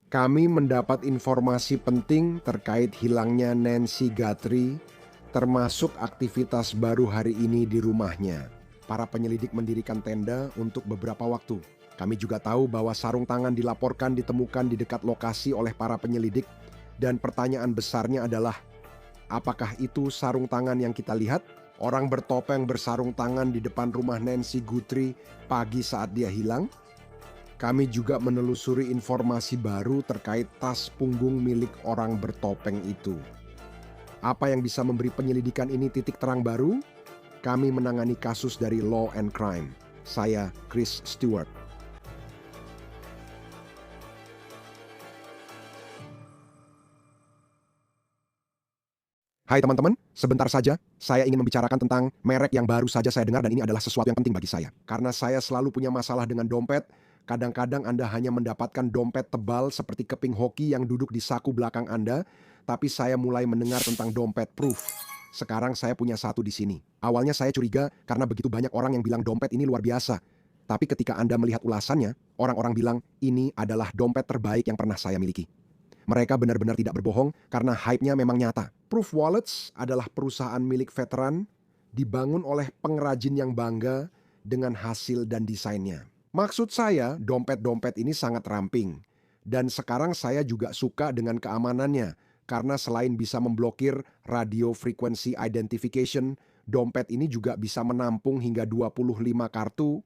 Kami mendapat informasi penting terkait hilangnya Nancy Guthrie, termasuk aktivitas baru hari ini di rumahnya. Para penyelidik mendirikan tenda untuk beberapa waktu. Kami juga tahu bahwa sarung tangan dilaporkan ditemukan di dekat lokasi oleh para penyelidik, dan pertanyaan besarnya adalah, apakah itu sarung tangan yang kita lihat? Orang bertopeng bersarung tangan di depan rumah Nancy Guthrie pagi saat dia hilang? Kami juga menelusuri informasi baru terkait tas punggung milik orang bertopeng itu. Apa yang bisa memberi penyelidikan ini titik terang baru? Kami menangani kasus dari Law and Crime. Saya Chris Stewart. Hai teman-teman, sebentar saja saya ingin membicarakan tentang merek yang baru saja saya dengar dan ini adalah sesuatu yang penting bagi saya. Karena saya selalu punya masalah dengan dompet, kadang-kadang Anda hanya mendapatkan dompet tebal seperti keping hoki yang duduk di saku belakang Anda, tapi saya mulai mendengar tentang dompet proof. Sekarang saya punya satu di sini. Awalnya saya curiga karena begitu banyak orang yang bilang dompet ini luar biasa. Tapi ketika Anda melihat ulasannya, orang-orang bilang ini adalah dompet terbaik yang pernah saya miliki. Mereka benar-benar tidak berbohong karena hype-nya memang nyata. Proof Wallets adalah perusahaan milik veteran, dibangun oleh pengrajin yang bangga dengan hasil dan desainnya. Maksud saya, dompet-dompet ini sangat ramping. Dan sekarang saya juga suka dengan keamanannya, karena selain bisa memblokir radio frequency identification, dompet ini juga bisa menampung hingga 25 kartu,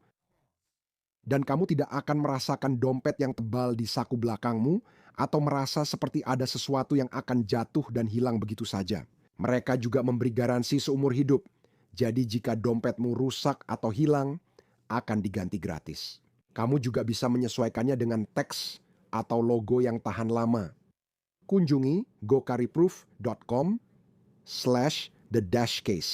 dan kamu tidak akan merasakan dompet yang tebal di saku belakangmu atau merasa seperti ada sesuatu yang akan jatuh dan hilang begitu saja. Mereka juga memberi garansi seumur hidup. Jadi jika dompetmu rusak atau hilang, akan diganti gratis. Kamu juga bisa menyesuaikannya dengan teks atau logo yang tahan lama. Kunjungi gocariproof.com/the-case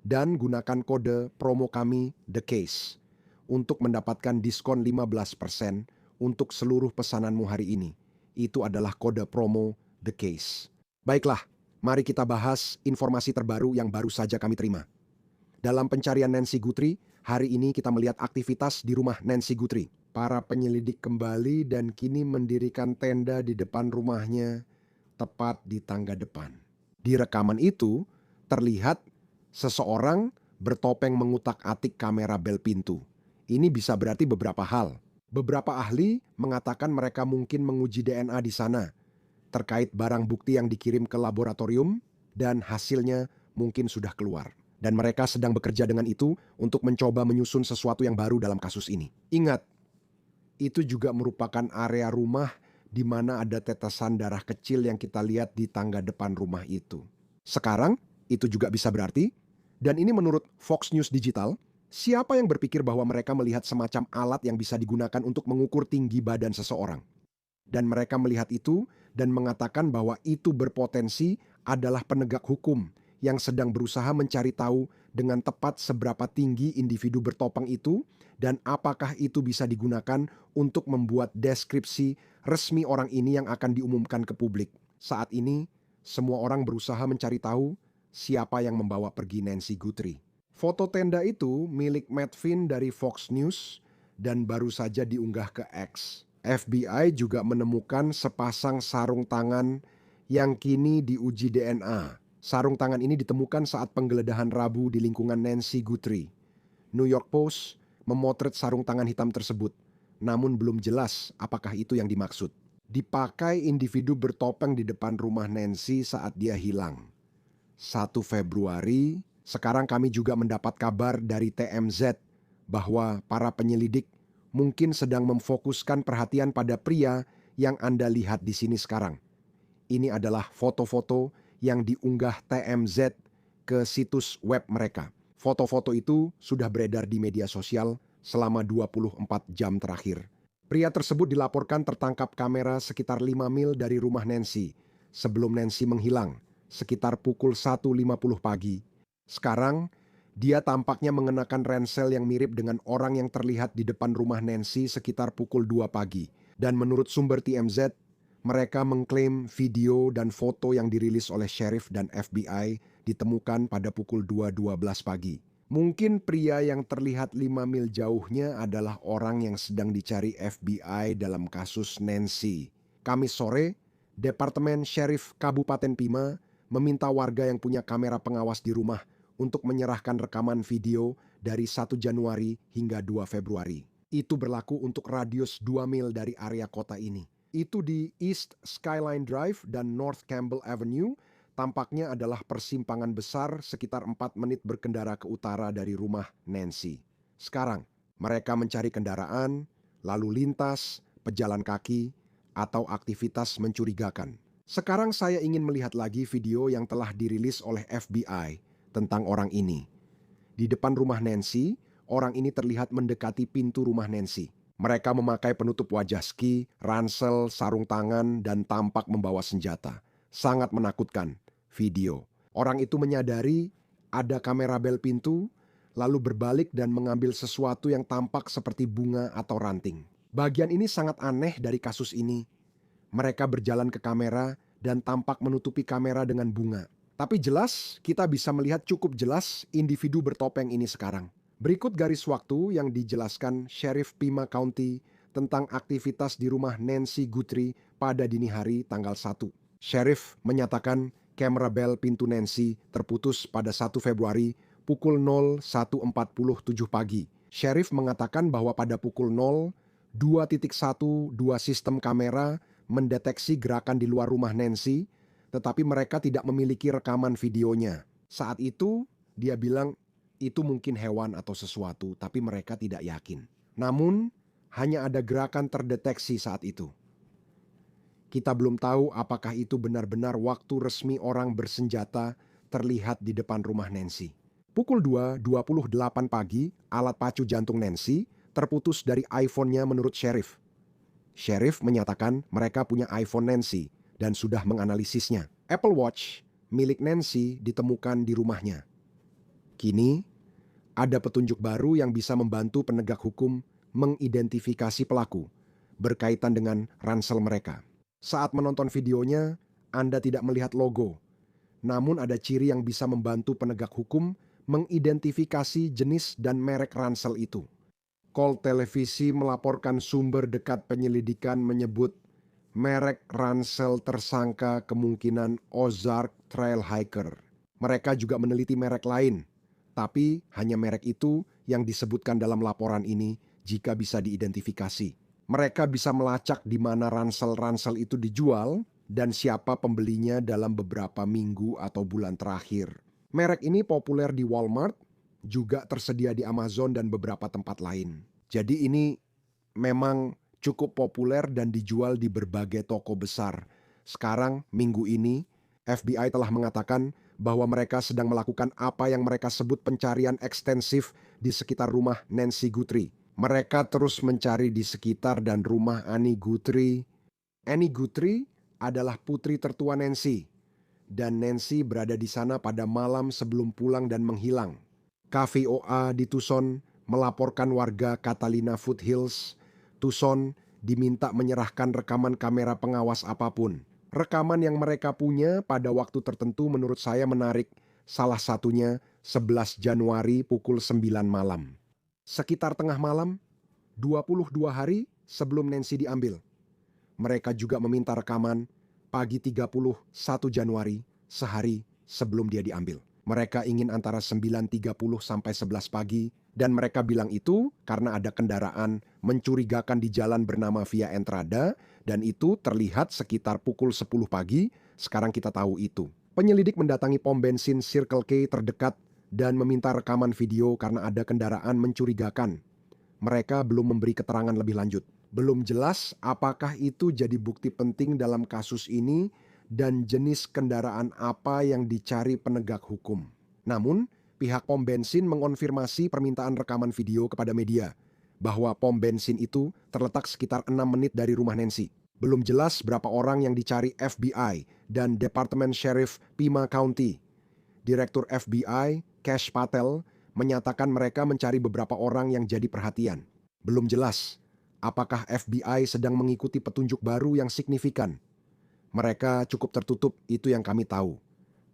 dan gunakan kode promo kami The Case untuk mendapatkan diskon 15% untuk seluruh pesananmu hari ini. Itu adalah kode promo The Case. Baiklah, mari kita bahas informasi terbaru yang baru saja kami terima. Dalam pencarian Nancy Guthrie, hari ini kita melihat aktivitas di rumah Nancy Guthrie. Para penyelidik kembali dan kini mendirikan tenda di depan rumahnya, tepat di tangga depan. Di rekaman itu, terlihat seseorang bertopeng mengutak-atik kamera bel pintu. Ini bisa berarti beberapa hal. Beberapa ahli mengatakan mereka mungkin menguji DNA di sana, terkait barang bukti yang dikirim ke laboratorium, dan hasilnya mungkin sudah keluar. Dan mereka sedang bekerja dengan itu untuk mencoba menyusun sesuatu yang baru dalam kasus ini. Ingat, itu juga merupakan area rumah di mana ada tetesan darah kecil yang kita lihat di tangga depan rumah itu. Sekarang, itu juga bisa berarti, dan ini menurut Fox News Digital, siapa yang berpikir bahwa mereka melihat semacam alat yang bisa digunakan untuk mengukur tinggi badan seseorang. Dan mereka melihat itu dan mengatakan bahwa itu berpotensi adalah penegak hukum yang sedang berusaha mencari tahu dengan tepat seberapa tinggi individu bertopeng itu dan apakah itu bisa digunakan untuk membuat deskripsi resmi orang ini yang akan diumumkan ke publik. Saat ini, semua orang berusaha mencari tahu siapa yang membawa pergi Nancy Guthrie. Foto tenda itu milik Matt Finn dari Fox News dan baru saja diunggah ke X. FBI juga menemukan sepasang sarung tangan yang kini diuji DNA. Sarung tangan ini ditemukan saat penggeledahan Rabu di lingkungan Nancy Guthrie. New York Post memotret sarung tangan hitam tersebut, namun belum jelas apakah itu yang dimaksud. Dipakai individu bertopeng di depan rumah Nancy saat dia hilang. 1 Februari, sekarang kami juga mendapat kabar dari TMZ bahwa para penyelidik mungkin sedang memfokuskan perhatian pada pria yang Anda lihat di sini sekarang. Ini adalah foto-foto yang diunggah TMZ ke situs web mereka. Foto-foto itu sudah beredar di media sosial selama 24 jam terakhir. Pria tersebut dilaporkan tertangkap kamera sekitar 5 mil dari rumah Nancy sebelum Nancy menghilang, sekitar pukul 1.50 pagi. Sekarang, dia tampaknya mengenakan ransel yang mirip dengan orang yang terlihat di depan rumah Nancy sekitar pukul 2 pagi. Dan menurut sumber TMZ, mereka mengklaim video dan foto yang dirilis oleh sheriff dan FBI ditemukan pada pukul 2.12 pagi. Mungkin pria yang terlihat 5 mil jauhnya adalah orang yang sedang dicari FBI dalam kasus Nancy. Kamis sore, Departemen Sheriff Kabupaten Pima meminta warga yang punya kamera pengawas di rumah untuk menyerahkan rekaman video dari 1 Januari hingga 2 Februari. Itu berlaku untuk radius 2 mil dari area kota ini. Itu di East Skyline Drive dan North Campbell Avenue. Tampaknya adalah persimpangan besar sekitar 4 menit berkendara ke utara dari rumah Nancy. Sekarang, mereka mencari kendaraan, lalu lintas, pejalan kaki, atau aktivitas mencurigakan. Sekarang saya ingin melihat lagi video yang telah dirilis oleh FBI tentang orang ini. Di depan rumah Nancy, orang ini terlihat mendekati pintu rumah Nancy. Mereka memakai penutup wajah ski, ransel, sarung tangan, dan tampak membawa senjata. Sangat menakutkan. Video. Orang itu menyadari ada kamera bel pintu, lalu berbalik dan mengambil sesuatu yang tampak seperti bunga atau ranting. Bagian ini sangat aneh dari kasus ini. Mereka berjalan ke kamera dan tampak menutupi kamera dengan bunga. Tapi jelas, kita bisa melihat cukup jelas individu bertopeng ini sekarang. Berikut garis waktu yang dijelaskan Sheriff Pima County tentang aktivitas di rumah Nancy Guthrie pada dini hari tanggal 1. Sheriff menyatakan kamera bel pintu Nancy terputus pada 1 Februari pukul 01.47 pagi. Sheriff mengatakan bahwa pada pukul 02.12 sistem kamera mendeteksi gerakan di luar rumah Nancy, tetapi mereka tidak memiliki rekaman videonya. Saat itu, dia bilang itu mungkin hewan atau sesuatu, tapi mereka tidak yakin. Namun, hanya ada gerakan terdeteksi saat itu. Kita belum tahu apakah itu benar-benar waktu resmi orang bersenjata terlihat di depan rumah Nancy. Pukul 2.28 pagi, alat pacu jantung Nancy terputus dari iPhone-nya menurut Sheriff. Sheriff menyatakan mereka punya iPhone Nancy dan sudah menganalisisnya. Apple Watch milik Nancy ditemukan di rumahnya. Kini, ada petunjuk baru yang bisa membantu penegak hukum mengidentifikasi pelaku berkaitan dengan ransel mereka. Saat menonton videonya, Anda tidak melihat logo. Namun ada ciri yang bisa membantu penegak hukum mengidentifikasi jenis dan merek ransel itu. Colt Televisi melaporkan sumber dekat penyelidikan menyebut merek ransel tersangka kemungkinan Ozark Trail Hiker. Mereka juga meneliti merek lain, tapi hanya merek itu yang disebutkan dalam laporan ini jika bisa diidentifikasi. Mereka bisa melacak di mana ransel-ransel itu dijual dan siapa pembelinya dalam beberapa minggu atau bulan terakhir. Merek ini populer di Walmart, juga tersedia di Amazon dan beberapa tempat lain. Jadi ini memang cukup populer dan dijual di berbagai toko besar. Sekarang, minggu ini, FBI telah mengatakan bahwa mereka sedang melakukan apa yang mereka sebut pencarian ekstensif di sekitar rumah Nancy Guthrie. Mereka terus mencari di sekitar dan rumah Annie Guthrie. Annie Guthrie adalah putri tertua Nancy, dan Nancy berada di sana pada malam sebelum pulang dan menghilang. KVOA di Tucson melaporkan warga Catalina Foothills, Tucson diminta menyerahkan rekaman kamera pengawas apapun. Rekaman yang mereka punya pada waktu tertentu menurut saya menarik, salah satunya 11 Januari pukul 9 malam. Sekitar tengah malam, 22 hari sebelum Nancy diambil. Mereka juga meminta rekaman pagi 31 Januari, sehari sebelum dia diambil. Mereka ingin antara 9.30 sampai 11 pagi, dan mereka bilang itu karena ada kendaraan mencurigakan di jalan bernama Via Entrada, dan itu terlihat sekitar pukul 10 pagi, sekarang kita tahu itu. Penyelidik mendatangi pom bensin Circle K terdekat dan meminta rekaman video karena ada kendaraan mencurigakan. Mereka belum memberi keterangan lebih lanjut. Belum jelas apakah itu jadi bukti penting dalam kasus ini dan jenis kendaraan apa yang dicari penegak hukum. Namun, pihak pom bensin mengonfirmasi permintaan rekaman video kepada media bahwa pom bensin itu terletak sekitar 6 menit dari rumah Nancy. Belum jelas berapa orang yang dicari FBI dan Departemen Sheriff Pima County. Direktur FBI, Kash Patel, menyatakan mereka mencari beberapa orang yang jadi perhatian. Belum jelas apakah FBI sedang mengikuti petunjuk baru yang signifikan. Mereka cukup tertutup, itu yang kami tahu,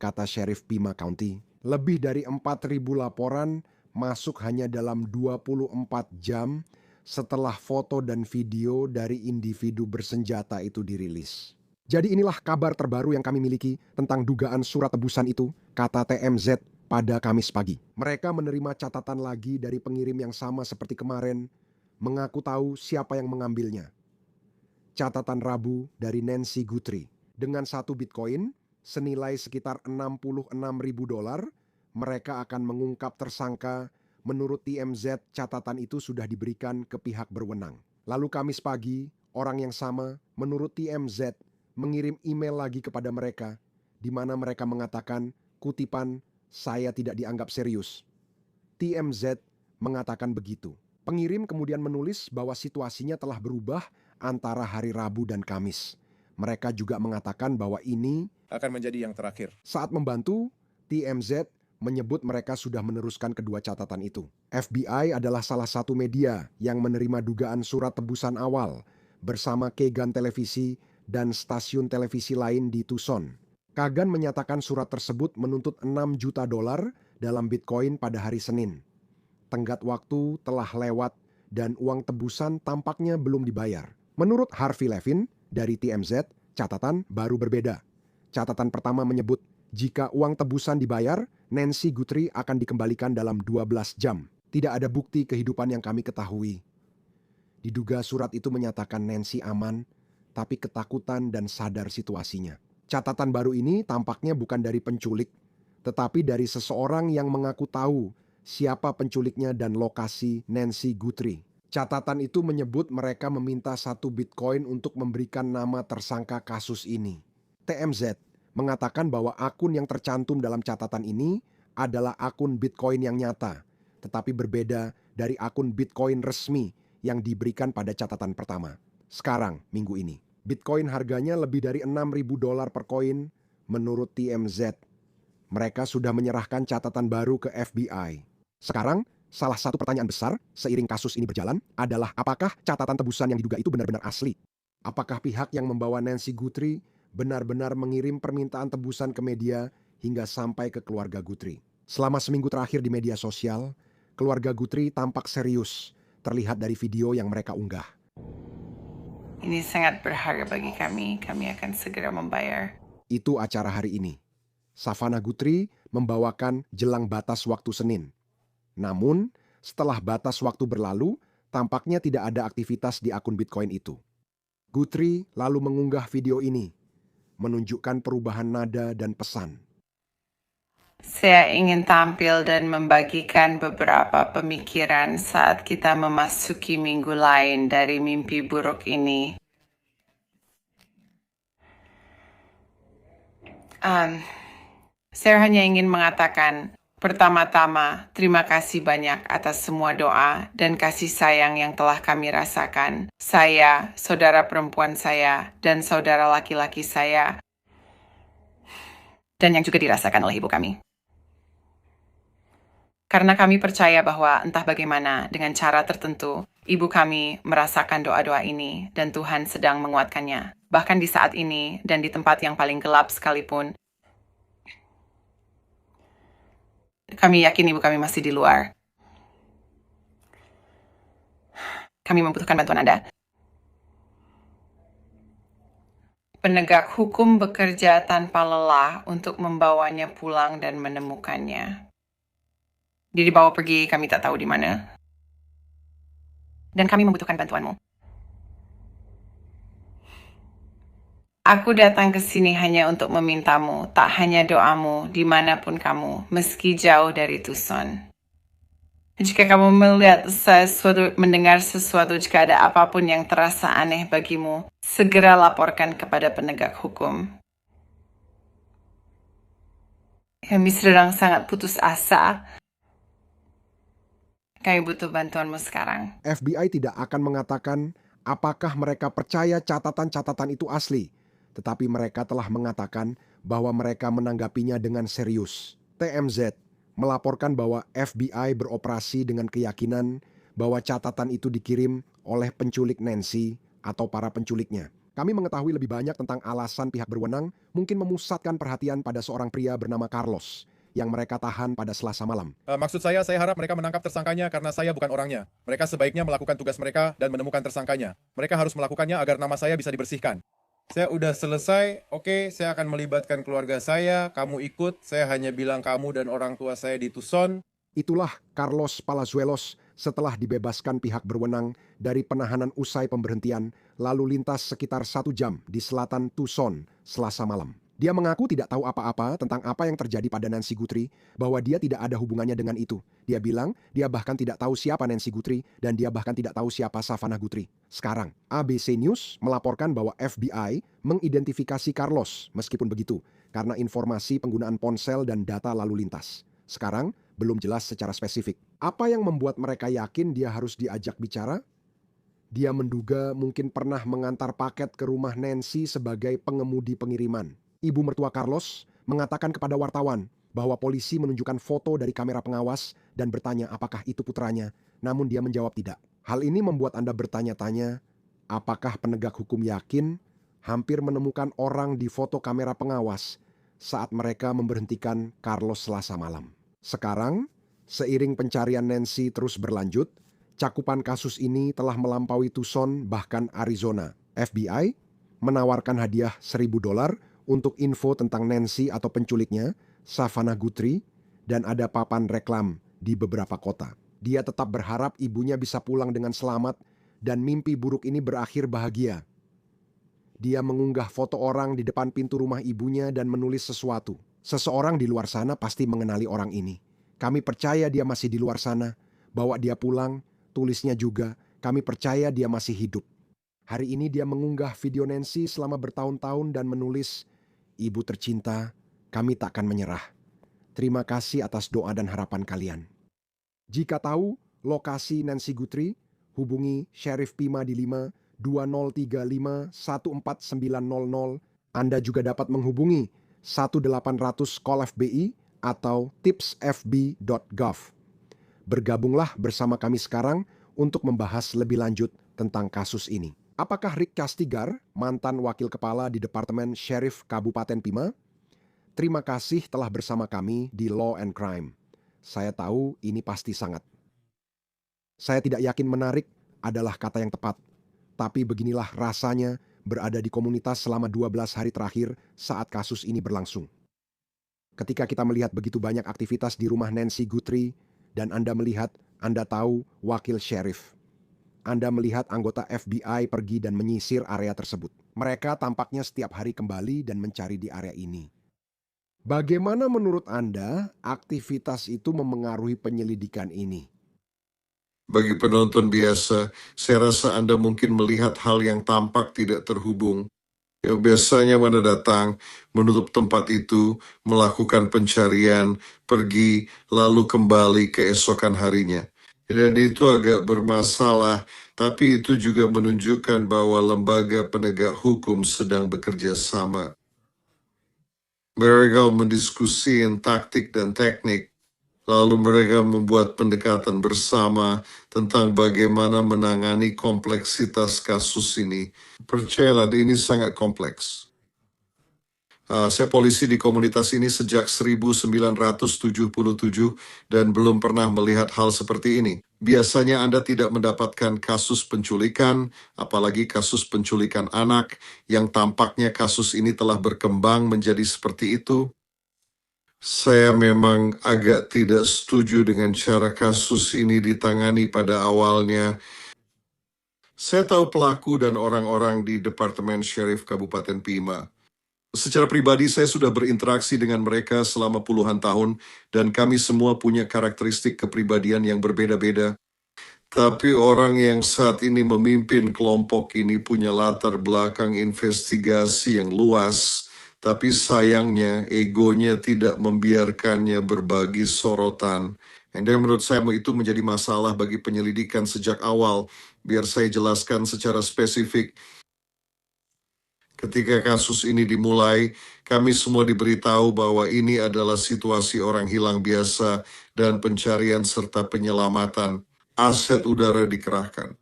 kata Sheriff Pima County. Lebih dari 4.000 laporan masuk hanya dalam 24 jam setelah foto dan video dari individu bersenjata itu dirilis. Jadi inilah kabar terbaru yang kami miliki tentang dugaan surat tebusan itu, kata TMZ pada Kamis pagi. Mereka menerima catatan lagi dari pengirim yang sama seperti kemarin, mengaku tahu siapa yang mengambilnya. Catatan Rabu dari Nancy Guthrie. Dengan 1 Bitcoin, senilai sekitar $66.000, mereka akan mengungkap tersangka. Menurut TMZ, catatan itu sudah diberikan ke pihak berwenang. Lalu Kamis pagi, orang yang sama, menurut TMZ, mengirim email lagi kepada mereka, di mana mereka mengatakan, kutipan, "Saya tidak dianggap serius." TMZ mengatakan begitu. Pengirim kemudian menulis bahwa situasinya telah berubah antara hari Rabu dan Kamis. Mereka juga mengatakan bahwa ini akan menjadi yang terakhir. Saat membantu, TMZ menyebut mereka sudah meneruskan kedua catatan itu. FBI adalah salah satu media yang menerima dugaan surat tebusan awal bersama Kagan Televisi dan stasiun televisi lain di Tucson. Kagan menyatakan surat tersebut menuntut $6 juta dalam Bitcoin pada hari Senin. Tenggat waktu telah lewat dan uang tebusan tampaknya belum dibayar. Menurut Harvey Levin dari TMZ, catatan baru berbeda. Catatan pertama menyebut jika uang tebusan dibayar, Nancy Guthrie akan dikembalikan dalam 12 jam. Tidak ada bukti kehidupan yang kami ketahui. Diduga surat itu menyatakan Nancy aman, tapi ketakutan dan sadar situasinya. Catatan baru ini tampaknya bukan dari penculik, tetapi dari seseorang yang mengaku tahu siapa penculiknya dan lokasi Nancy Guthrie. Catatan itu menyebut mereka meminta 1 Bitcoin untuk memberikan nama tersangka kasus ini. TMZ mengatakan bahwa akun yang tercantum dalam catatan ini adalah akun Bitcoin yang nyata, tetapi berbeda dari akun Bitcoin resmi yang diberikan pada catatan pertama. Sekarang, minggu ini, Bitcoin harganya lebih dari $6.000 per koin menurut TMZ. Mereka sudah menyerahkan catatan baru ke FBI. Sekarang, salah satu pertanyaan besar seiring kasus ini berjalan adalah apakah catatan tebusan yang diduga itu benar-benar asli? Apakah pihak yang membawa Nancy Guthrie benar-benar mengirim permintaan tebusan ke media hingga sampai ke keluarga Guthrie? Selama seminggu terakhir di media sosial, keluarga Guthrie tampak serius, terlihat dari video yang mereka unggah. Ini sangat berharga bagi kami akan segera membayar. Itu acara hari ini. Savannah Guthrie membawakan jelang batas waktu Senin. Namun, setelah batas waktu berlalu, tampaknya tidak ada aktivitas di akun Bitcoin itu. Guthrie lalu mengunggah video ini, menunjukkan perubahan nada dan pesan. Saya ingin tampil dan membagikan beberapa pemikiran saat kita memasuki minggu lain dari mimpi buruk ini. Saya hanya ingin mengatakan, pertama-tama, terima kasih banyak atas semua doa dan kasih sayang yang telah kami rasakan. Saya, saudara perempuan saya, dan saudara laki-laki saya, dan yang juga dirasakan oleh ibu kami. Karena kami percaya bahwa entah bagaimana dengan cara tertentu, ibu kami merasakan doa-doa ini dan Tuhan sedang menguatkannya. Bahkan di saat ini dan di tempat yang paling gelap sekalipun, kami yakin ibu kami masih di luar. Kami membutuhkan bantuan Anda. Penegak hukum bekerja tanpa lelah untuk membawanya pulang dan menemukannya. Dia dibawa pergi, kami tak tahu di mana. Dan kami membutuhkan bantuanmu. Aku datang ke sini hanya untuk memintamu, tak hanya doamu, dimanapun kamu, meski jauh dari Tucson. Jika kamu melihat sesuatu, mendengar sesuatu, jika ada apapun yang terasa aneh bagimu, segera laporkan kepada penegak hukum. Kami sedang sangat putus asa. Kami butuh bantuanmu sekarang. FBI tidak akan mengatakan apakah mereka percaya catatan-catatan itu asli, tetapi mereka telah mengatakan bahwa mereka menanggapinya dengan serius. TMZ melaporkan bahwa FBI beroperasi dengan keyakinan bahwa catatan itu dikirim oleh penculik Nancy atau para penculiknya. Kami mengetahui lebih banyak tentang alasan pihak berwenang mungkin memusatkan perhatian pada seorang pria bernama Carlos yang mereka tahan pada Selasa malam. Maksud saya harap mereka menangkap tersangkanya karena saya bukan orangnya. Mereka sebaiknya melakukan tugas mereka dan menemukan tersangkanya. Mereka harus melakukannya agar nama saya bisa dibersihkan. Saya udah selesai, oke, saya akan melibatkan keluarga saya, kamu ikut, saya hanya bilang kamu dan orang tua saya di Tucson. Itulah Carlos Palazuelos setelah dibebaskan pihak berwenang dari penahanan usai pemberhentian lalu lintas sekitar 1 jam di selatan Tucson Selasa malam. Dia mengaku tidak tahu apa-apa tentang apa yang terjadi pada Nancy Guthrie, bahwa dia tidak ada hubungannya dengan itu. Dia bilang dia bahkan tidak tahu siapa Nancy Guthrie dan dia bahkan tidak tahu siapa Savannah Guthrie. Sekarang, ABC News melaporkan bahwa FBI mengidentifikasi Carlos meskipun begitu karena informasi penggunaan ponsel dan data lalu lintas. Sekarang, belum jelas secara spesifik. Apa yang membuat mereka yakin dia harus diajak bicara? Dia menduga mungkin pernah mengantar paket ke rumah Nancy sebagai pengemudi pengiriman. Ibu mertua Carlos mengatakan kepada wartawan bahwa polisi menunjukkan foto dari kamera pengawas dan bertanya apakah itu putranya, namun dia menjawab tidak. Hal ini membuat Anda bertanya-tanya, apakah penegak hukum yakin hampir menemukan orang di foto kamera pengawas saat mereka memberhentikan Carlos Selasa malam. Sekarang, seiring pencarian Nancy terus berlanjut, cakupan kasus ini telah melampaui Tucson bahkan Arizona. FBI menawarkan hadiah $1.000 untuk info tentang Nancy atau penculiknya, Savannah Guthrie, dan ada papan reklam di beberapa kota. Dia tetap berharap ibunya bisa pulang dengan selamat dan mimpi buruk ini berakhir bahagia. Dia mengunggah foto orang di depan pintu rumah ibunya dan menulis sesuatu. Seseorang di luar sana pasti mengenali orang ini. Kami percaya dia masih di luar sana. Bawa dia pulang, tulisnya juga, kami percaya dia masih hidup. Hari ini dia mengunggah video Nancy selama bertahun-tahun dan menulis, Ibu tercinta, kami takkan menyerah. Terima kasih atas doa dan harapan kalian. Jika tahu lokasi Nancy Guthrie, hubungi Sheriff Pima di 5-2035-14900. Anda juga dapat menghubungi 1-800-CALL FBI atau tipsfb.gov. Bergabunglah bersama kami sekarang untuk membahas lebih lanjut tentang kasus ini. Apakah Rick Castigar, mantan wakil kepala di Departemen Sheriff Kabupaten Pima? Terima kasih telah bersama kami di Law and Crime. Saya tahu ini pasti sangat. Saya tidak yakin menarik adalah kata yang tepat, tapi beginilah rasanya berada di komunitas selama 12 hari terakhir saat kasus ini berlangsung. Ketika kita melihat begitu banyak aktivitas di rumah Nancy Guthrie, dan Anda melihat, Anda tahu wakil sheriff. Anda melihat anggota FBI pergi dan menyisir area tersebut. Mereka tampaknya setiap hari kembali dan mencari di area ini. Bagaimana menurut Anda aktivitas itu memengaruhi penyelidikan ini? Bagi penonton biasa, saya rasa Anda mungkin melihat hal yang tampak tidak terhubung. Yang biasanya Anda datang, menutup tempat itu, melakukan pencarian, pergi, lalu kembali keesokan harinya. Dan itu agak bermasalah, tapi itu juga menunjukkan bahwa lembaga penegak hukum sedang bekerja sama. Mereka mendiskusikan taktik dan teknik, lalu mereka membuat pendekatan bersama tentang bagaimana menangani kompleksitas kasus ini. Percayalah, ini sangat kompleks. Saya polisi di komunitas ini sejak 1977 dan belum pernah melihat hal seperti ini. Biasanya Anda tidak mendapatkan kasus penculikan, apalagi kasus penculikan anak, yang tampaknya kasus ini telah berkembang menjadi seperti itu. Saya memang agak tidak setuju dengan cara kasus ini ditangani pada awalnya. Saya tahu pelaku dan orang-orang di Departemen Sheriff Kabupaten Pima. Secara pribadi saya sudah berinteraksi dengan mereka selama puluhan tahun dan kami semua punya karakteristik kepribadian yang berbeda-beda. Tapi orang yang saat ini memimpin kelompok ini punya latar belakang investigasi yang luas, tapi sayangnya egonya tidak membiarkannya berbagi sorotan. Dan menurut saya itu menjadi masalah bagi penyelidikan sejak awal. Biar saya jelaskan secara spesifik. Ketika kasus ini dimulai, kami semua diberitahu bahwa ini adalah situasi orang hilang biasa dan pencarian serta penyelamatan. Aset udara dikerahkan.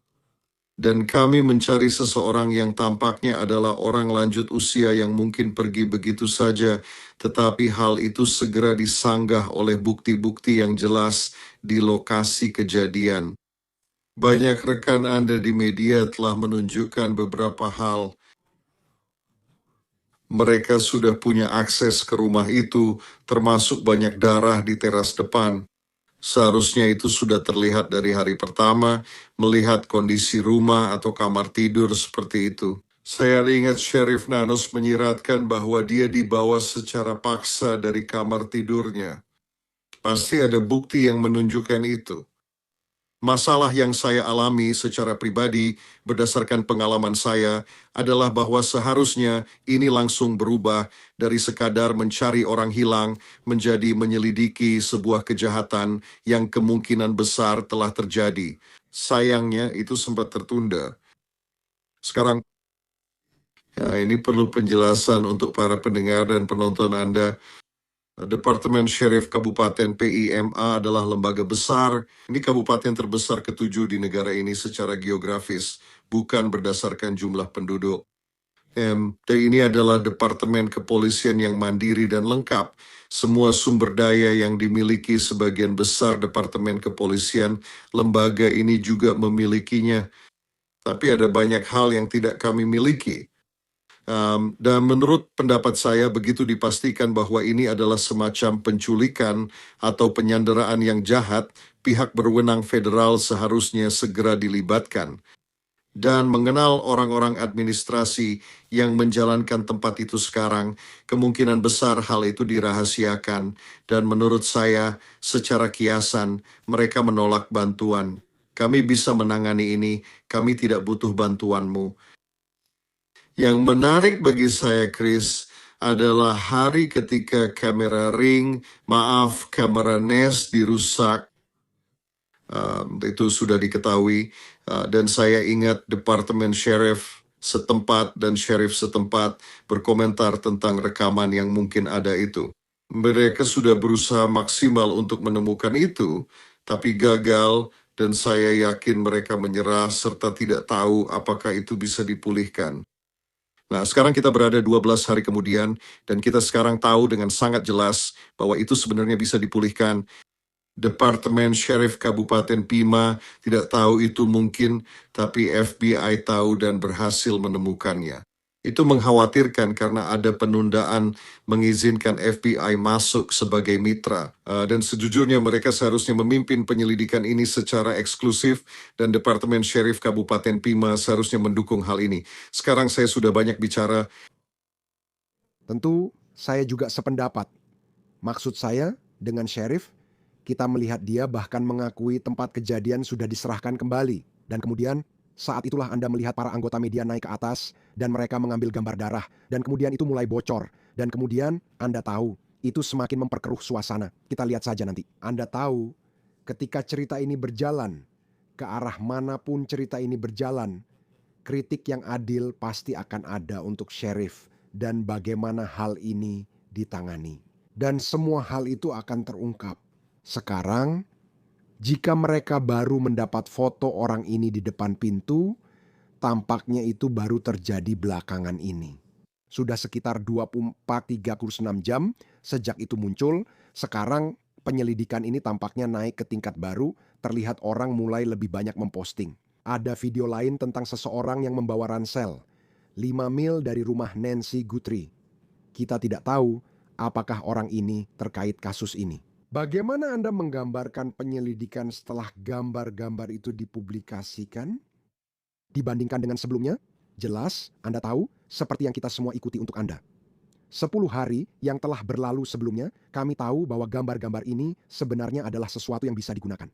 Dan kami mencari seseorang yang tampaknya adalah orang lanjut usia yang mungkin pergi begitu saja, tetapi hal itu segera disanggah oleh bukti-bukti yang jelas di lokasi kejadian. Banyak rekan Anda di media telah menunjukkan beberapa hal. Mereka sudah punya akses ke rumah itu, termasuk banyak darah di teras depan. Seharusnya itu sudah terlihat dari hari pertama, melihat kondisi rumah atau kamar tidur seperti itu. Saya ingat Sheriff Nanos menyiratkan bahwa dia dibawa secara paksa dari kamar tidurnya. Pasti ada bukti yang menunjukkan itu. Masalah yang saya alami secara pribadi berdasarkan pengalaman saya adalah bahwa seharusnya ini langsung berubah dari sekadar mencari orang hilang menjadi menyelidiki sebuah kejahatan yang kemungkinan besar telah terjadi. Sayangnya itu sempat tertunda. Sekarang, ya, ini perlu penjelasan untuk para pendengar dan penonton Anda. Departemen Sheriff Kabupaten PIMA adalah lembaga besar. Ini kabupaten terbesar ketujuh di negara ini secara geografis, bukan berdasarkan jumlah penduduk. Dan ini adalah departemen kepolisian yang mandiri dan lengkap. Semua sumber daya yang dimiliki sebagian besar departemen kepolisian, lembaga ini juga memilikinya. Tapi ada banyak hal yang tidak kami miliki. Dan menurut pendapat saya, begitu dipastikan bahwa ini adalah semacam penculikan atau penyanderaan yang jahat, pihak berwenang federal seharusnya segera dilibatkan. Dan mengenal orang-orang administrasi yang menjalankan tempat itu sekarang, kemungkinan besar hal itu dirahasiakan. Dan menurut saya, secara kiasan, mereka menolak bantuan. Kami bisa menangani ini, kami tidak butuh bantuanmu. Yang menarik bagi saya, Chris, adalah hari ketika kamera kamera Nest dirusak. Itu sudah diketahui. Dan saya ingat Departemen Sheriff setempat dan Sheriff setempat berkomentar tentang rekaman yang mungkin ada itu. Mereka sudah berusaha maksimal untuk menemukan itu, tapi gagal, dan saya yakin mereka menyerah serta tidak tahu apakah itu bisa dipulihkan. Nah, sekarang kita berada 12 hari kemudian, dan kita sekarang tahu dengan sangat jelas bahwa itu sebenarnya bisa dipulihkan. Departemen Sheriff Kabupaten Pima tidak tahu itu mungkin, tapi FBI tahu dan berhasil menemukannya. Itu mengkhawatirkan karena ada penundaan mengizinkan FBI masuk sebagai mitra. Dan sejujurnya mereka seharusnya memimpin penyelidikan ini secara eksklusif dan Departemen Sheriff Kabupaten Pima seharusnya mendukung hal ini. Sekarang saya sudah banyak bicara. Tentu saya juga sependapat. Maksud saya dengan Sheriff, kita melihat dia bahkan mengakui tempat kejadian sudah diserahkan kembali. Dan kemudian saat itulah Anda melihat para anggota media naik ke atas dan mereka mengambil gambar darah. Dan kemudian itu mulai bocor. Dan kemudian Anda tahu itu semakin memperkeruh suasana. Kita lihat saja nanti. Anda tahu ketika cerita ini berjalan, ke arah manapun cerita ini berjalan, kritik yang adil pasti akan ada untuk Sheriff dan bagaimana hal ini ditangani. Dan semua hal itu akan terungkap. Sekarang, jika mereka baru mendapat foto orang ini di depan pintu, tampaknya itu baru terjadi belakangan ini. Sudah sekitar 24-36 jam sejak itu muncul, sekarang penyelidikan ini tampaknya naik ke tingkat baru, terlihat orang mulai lebih banyak memposting. Ada video lain tentang seseorang yang membawa ransel, 5 mil dari rumah Nancy Guthrie. Kita tidak tahu apakah orang ini terkait kasus ini. Bagaimana Anda menggambarkan penyelidikan setelah gambar-gambar itu dipublikasikan? Dibandingkan dengan sebelumnya, jelas Anda tahu seperti yang kita semua ikuti untuk Anda. 10 hari yang telah berlalu sebelumnya, kami tahu bahwa gambar-gambar ini sebenarnya adalah sesuatu yang bisa digunakan.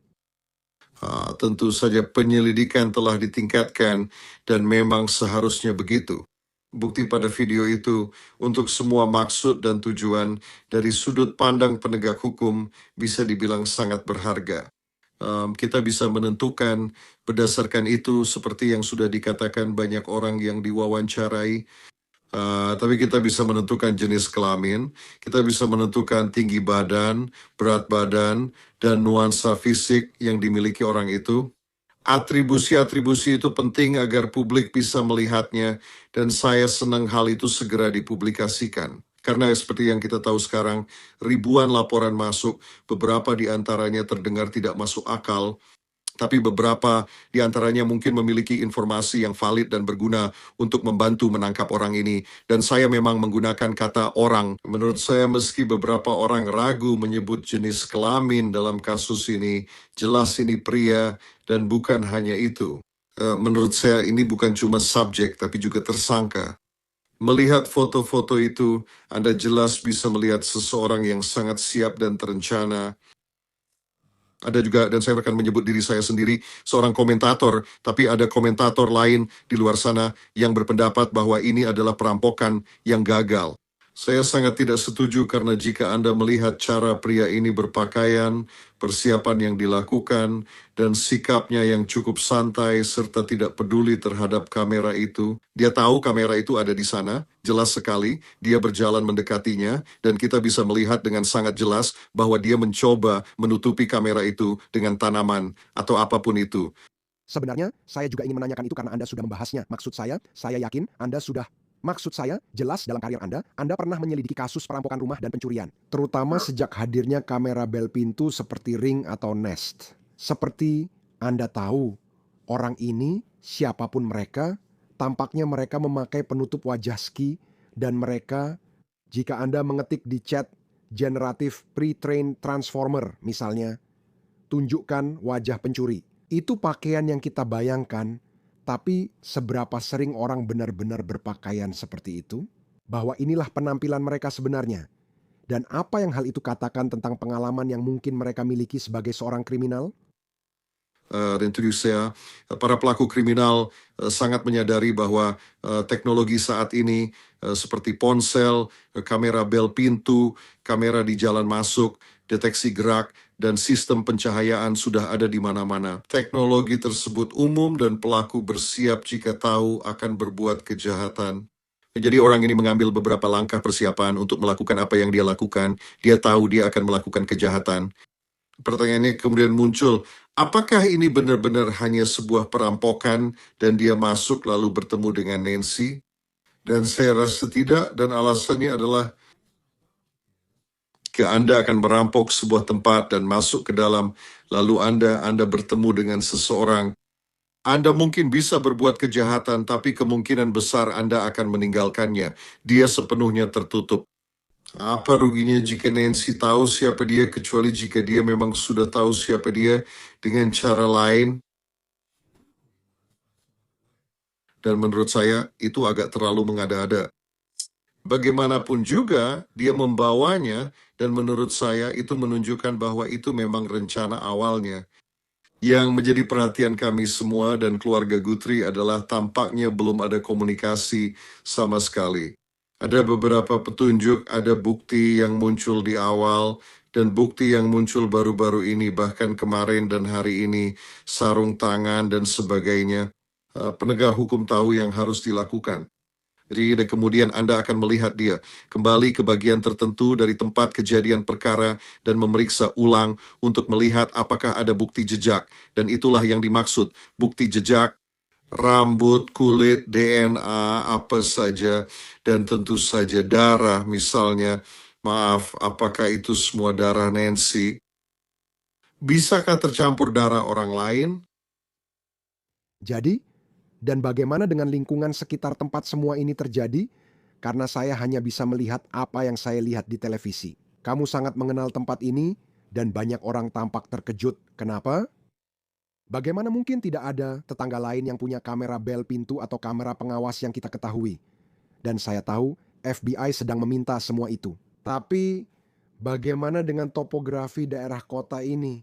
Tentu saja penyelidikan telah ditingkatkan dan memang seharusnya begitu. Bukti pada video itu untuk semua maksud dan tujuan dari sudut pandang penegak hukum bisa dibilang sangat berharga. Kita bisa menentukan berdasarkan itu seperti yang sudah dikatakan banyak orang yang diwawancarai. Tapi kita bisa menentukan jenis kelamin, kita bisa menentukan tinggi badan, berat badan, dan nuansa fisik yang dimiliki orang itu. Atribusi-atribusi itu penting agar publik bisa melihatnya, dan saya senang hal itu segera dipublikasikan. Karena seperti yang kita tahu sekarang, ribuan laporan masuk, beberapa di antaranya terdengar tidak masuk akal, tapi beberapa di antaranya mungkin memiliki informasi yang valid dan berguna untuk membantu menangkap orang ini. Dan saya memang menggunakan kata orang. Menurut saya, meski beberapa orang ragu menyebut jenis kelamin dalam kasus ini, jelas ini pria, dan bukan hanya itu. Menurut saya ini bukan cuma subjek, tapi juga tersangka. Melihat foto-foto itu, Anda jelas bisa melihat seseorang yang sangat siap dan terencana. Ada juga, dan saya akan menyebut diri saya sendiri seorang komentator, tapi ada komentator lain di luar sana yang berpendapat bahwa ini adalah perampokan yang gagal. Saya sangat tidak setuju karena jika Anda melihat cara pria ini berpakaian, persiapan yang dilakukan, dan sikapnya yang cukup santai serta tidak peduli terhadap kamera itu, dia tahu kamera itu ada di sana, jelas sekali, dia berjalan mendekatinya, dan kita bisa melihat dengan sangat jelas bahwa dia mencoba menutupi kamera itu dengan tanaman atau apapun itu. Sebenarnya, saya juga ingin menanyakan itu karena Anda sudah membahasnya. Maksud saya yakin Anda sudah. Maksud saya, jelas dalam karir Anda pernah menyelidiki kasus perampokan rumah dan pencurian. Terutama sejak hadirnya kamera bel pintu seperti Ring atau Nest. Seperti Anda tahu, orang ini, siapapun mereka, tampaknya mereka memakai penutup wajah ski, dan mereka, jika Anda mengetik di chat generatif pre-trained transformer misalnya, tunjukkan wajah pencuri. Itu pakaian yang kita bayangkan. Tapi seberapa sering orang benar-benar berpakaian seperti itu? Bahwa inilah penampilan mereka sebenarnya. Dan apa yang hal itu katakan tentang pengalaman yang mungkin mereka miliki sebagai seorang kriminal? Dan itu saya, para pelaku kriminal sangat menyadari bahwa teknologi saat ini seperti ponsel, kamera bel pintu, kamera di jalan masuk, deteksi gerak, dan sistem pencahayaan sudah ada di mana-mana. Teknologi tersebut umum dan pelaku bersiap jika tahu akan berbuat kejahatan. Jadi orang ini mengambil beberapa langkah persiapan untuk melakukan apa yang dia lakukan. Dia tahu dia akan melakukan kejahatan. Pertanyaannya kemudian muncul, apakah ini benar-benar hanya sebuah perampokan dan dia masuk lalu bertemu dengan Nancy? Dan saya rasa tidak, dan alasannya adalah Anda akan merampok sebuah tempat dan masuk ke dalam, lalu Anda bertemu dengan seseorang. Anda mungkin bisa berbuat kejahatan, tapi kemungkinan besar Anda akan meninggalkannya. Dia sepenuhnya tertutup. Apa ruginya jika Nancy tahu siapa dia, kecuali jika dia memang sudah tahu siapa dia dengan cara lain? Dan menurut saya, itu agak terlalu mengada-ada. Bagaimanapun juga, dia membawanya, dan menurut saya itu menunjukkan bahwa itu memang rencana awalnya. Yang menjadi perhatian kami semua dan keluarga Guthrie adalah tampaknya belum ada komunikasi sama sekali. Ada beberapa petunjuk, ada bukti yang muncul di awal, dan bukti yang muncul baru-baru ini, bahkan kemarin dan hari ini, sarung tangan dan sebagainya. Penegak hukum tahu yang harus dilakukan. Jadi, dan kemudian Anda akan melihat dia kembali ke bagian tertentu dari tempat kejadian perkara dan memeriksa ulang untuk melihat apakah ada bukti jejak. Dan itulah yang dimaksud, bukti jejak, rambut, kulit, DNA, apa saja, dan tentu saja darah misalnya. Maaf, apakah itu semua darah Nancy? Bisakah tercampur darah orang lain? Jadi, dan bagaimana dengan lingkungan sekitar tempat semua ini terjadi? Karena saya hanya bisa melihat apa yang saya lihat di televisi. Kamu sangat mengenal tempat ini, dan banyak orang tampak terkejut. Kenapa? Bagaimana mungkin tidak ada tetangga lain yang punya kamera bel pintu atau kamera pengawas yang kita ketahui? Dan saya tahu FBI sedang meminta semua itu. Tapi, bagaimana dengan topografi daerah kota ini?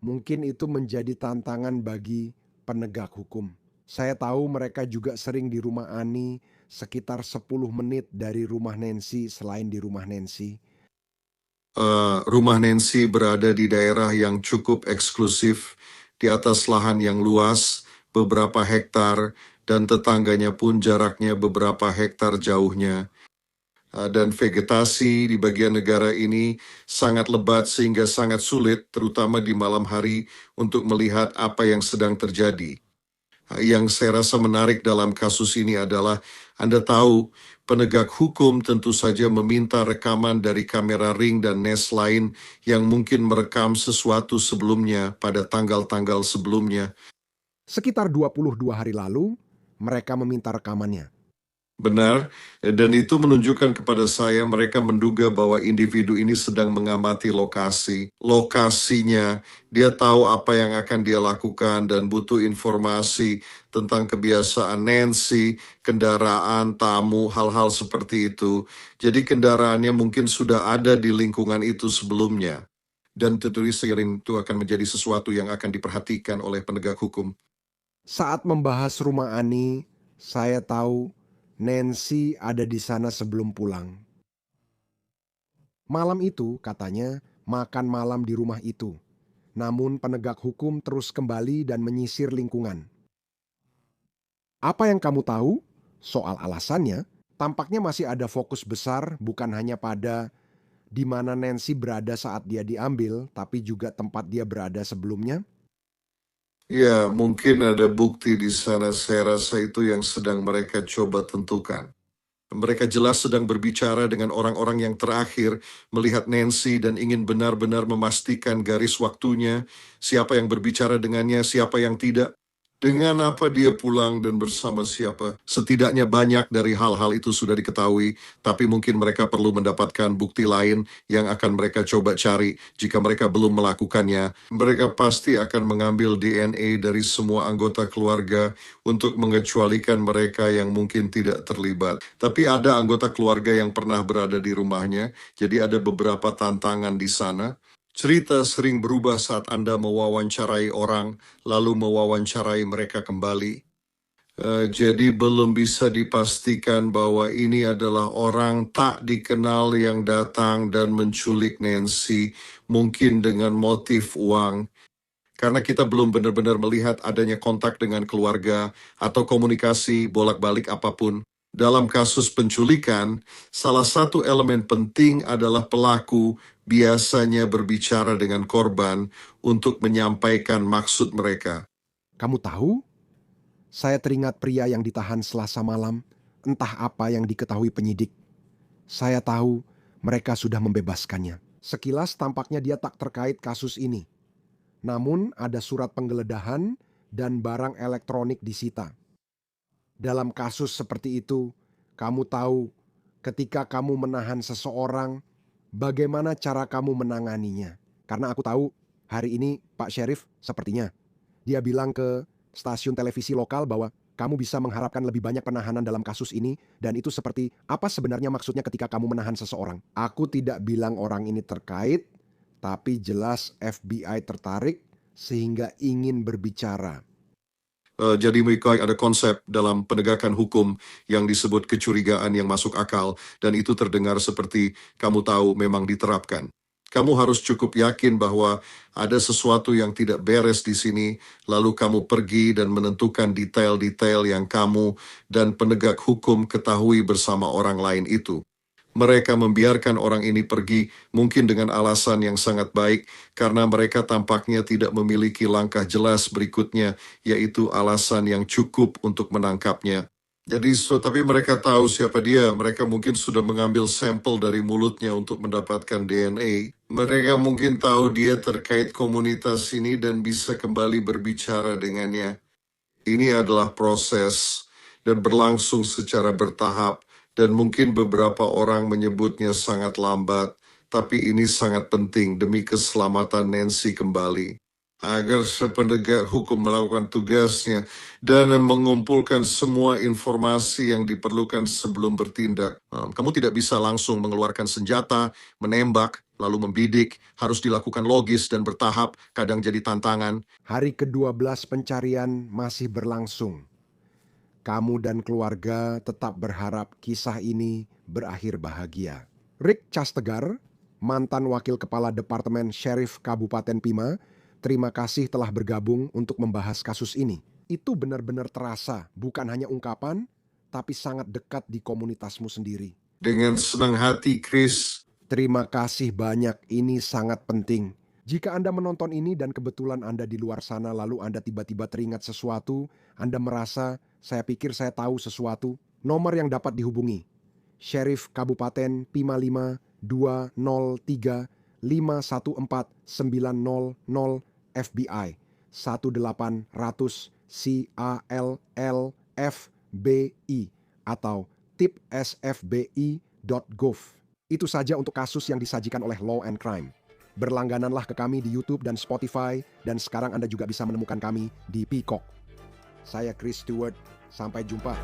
Mungkin itu menjadi tantangan bagi penegak hukum. Saya tahu mereka juga sering di rumah Ani, sekitar 10 menit dari rumah Nancy selain di rumah Nancy. Rumah Nancy berada di daerah yang cukup eksklusif, di atas lahan yang luas, beberapa hektar, dan tetangganya pun jaraknya beberapa hektar jauhnya. dan vegetasi di bagian negara ini sangat lebat sehingga sangat sulit, terutama di malam hari, untuk melihat apa yang sedang terjadi. Yang saya rasa menarik dalam kasus ini adalah Anda tahu penegak hukum tentu saja meminta rekaman dari kamera ring dan NES lain yang mungkin merekam sesuatu sebelumnya pada tanggal-tanggal sebelumnya. Sekitar 22 hari lalu, mereka meminta rekamannya. Benar, dan itu menunjukkan kepada saya mereka menduga bahwa individu ini sedang mengamati lokasinya, dia tahu apa yang akan dia lakukan dan butuh informasi tentang kebiasaan Nancy, kendaraan, tamu, hal-hal seperti itu. Jadi kendaraannya mungkin sudah ada di lingkungan itu sebelumnya. Dan tentu seiring itu akan menjadi sesuatu yang akan diperhatikan oleh penegak hukum. Saat membahas rumah Ani, saya tahu Nancy ada di sana sebelum pulang. Malam itu, katanya, makan malam di rumah itu. Namun penegak hukum terus kembali dan menyisir lingkungan. Apa yang kamu tahu soal alasannya? Tampaknya masih ada fokus besar bukan hanya pada di mana Nancy berada saat dia diambil, tapi juga tempat dia berada sebelumnya. Ya, mungkin ada bukti di sana. Saya rasa itu yang sedang mereka coba tentukan. Mereka jelas sedang berbicara dengan orang-orang yang terakhir melihat Nancy dan ingin benar-benar memastikan garis waktunya, siapa yang berbicara dengannya, siapa yang tidak. Dengan apa dia pulang dan bersama siapa. Setidaknya banyak dari hal-hal itu sudah diketahui, tapi mungkin mereka perlu mendapatkan bukti lain yang akan mereka coba cari. Jika mereka belum melakukannya, mereka pasti akan mengambil DNA dari semua anggota keluarga untuk mengecualikan mereka yang mungkin tidak terlibat. Tapi ada anggota keluarga yang pernah berada di rumahnya, jadi ada beberapa tantangan di sana. Cerita sering berubah saat Anda mewawancarai orang, lalu mewawancarai mereka kembali. Jadi belum bisa dipastikan bahwa ini adalah orang tak dikenal yang datang dan menculik Nancy, mungkin dengan motif uang. Karena kita belum benar-benar melihat adanya kontak dengan keluarga atau komunikasi bolak-balik apapun. Dalam kasus penculikan, salah satu elemen penting adalah pelaku biasanya berbicara dengan korban untuk menyampaikan maksud mereka. Kamu tahu? Saya teringat pria yang ditahan Selasa malam, entah apa yang diketahui penyidik. Saya tahu mereka sudah membebaskannya. Sekilas tampaknya dia tak terkait kasus ini. Namun ada surat penggeledahan dan barang elektronik disita. Dalam kasus seperti itu, kamu tahu ketika kamu menahan seseorang, bagaimana cara kamu menanganinya. Karena aku tahu hari ini Pak Sheriff sepertinya, dia bilang ke stasiun televisi lokal bahwa kamu bisa mengharapkan lebih banyak penahanan dalam kasus ini, dan itu seperti apa sebenarnya maksudnya ketika kamu menahan seseorang. Aku tidak bilang orang ini terkait, tapi jelas FBI tertarik sehingga ingin berbicara. Jadi mereka ada konsep dalam penegakan hukum yang disebut kecurigaan yang masuk akal, dan itu terdengar seperti kamu tahu memang diterapkan. Kamu harus cukup yakin bahwa ada sesuatu yang tidak beres di sini, lalu kamu pergi dan menentukan detail-detail yang kamu dan penegak hukum ketahui bersama orang lain itu. Mereka membiarkan orang ini pergi mungkin dengan alasan yang sangat baik karena mereka tampaknya tidak memiliki langkah jelas berikutnya, yaitu alasan yang cukup untuk menangkapnya. Jadi, tapi mereka tahu siapa dia. Mereka mungkin sudah mengambil sampel dari mulutnya untuk mendapatkan DNA. Mereka mungkin tahu dia terkait komunitas ini dan bisa kembali berbicara dengannya. Ini adalah proses dan berlangsung secara bertahap. Dan mungkin beberapa orang menyebutnya sangat lambat, tapi ini sangat penting demi keselamatan Nancy kembali. Agar penegak hukum melakukan tugasnya dan mengumpulkan semua informasi yang diperlukan sebelum bertindak. Kamu tidak bisa langsung mengeluarkan senjata, menembak, lalu membidik, harus dilakukan logis dan bertahap, kadang jadi tantangan. Hari ke-12 pencarian masih berlangsung. Kamu dan keluarga tetap berharap kisah ini berakhir bahagia. Rick Castegar, mantan wakil kepala Departemen Sheriff Kabupaten Pima, terima kasih telah bergabung untuk membahas kasus ini. Itu benar-benar terasa, bukan hanya ungkapan, tapi sangat dekat di komunitasmu sendiri. Dengan senang hati, Chris. Terima kasih banyak, ini sangat penting. Jika Anda menonton ini dan kebetulan Anda di luar sana lalu Anda tiba-tiba teringat sesuatu, Anda merasa, saya pikir saya tahu sesuatu, nomor yang dapat dihubungi. Sheriff Kabupaten Pima 5 203 514 900 FBI 1800 CALLFBI atau tipsfbi.gov. Itu saja untuk kasus yang disajikan oleh Law and Crime. Berlanggananlah ke kami di YouTube dan Spotify, dan sekarang Anda juga bisa menemukan kami di Peacock. Saya Chris Stewart, sampai jumpa.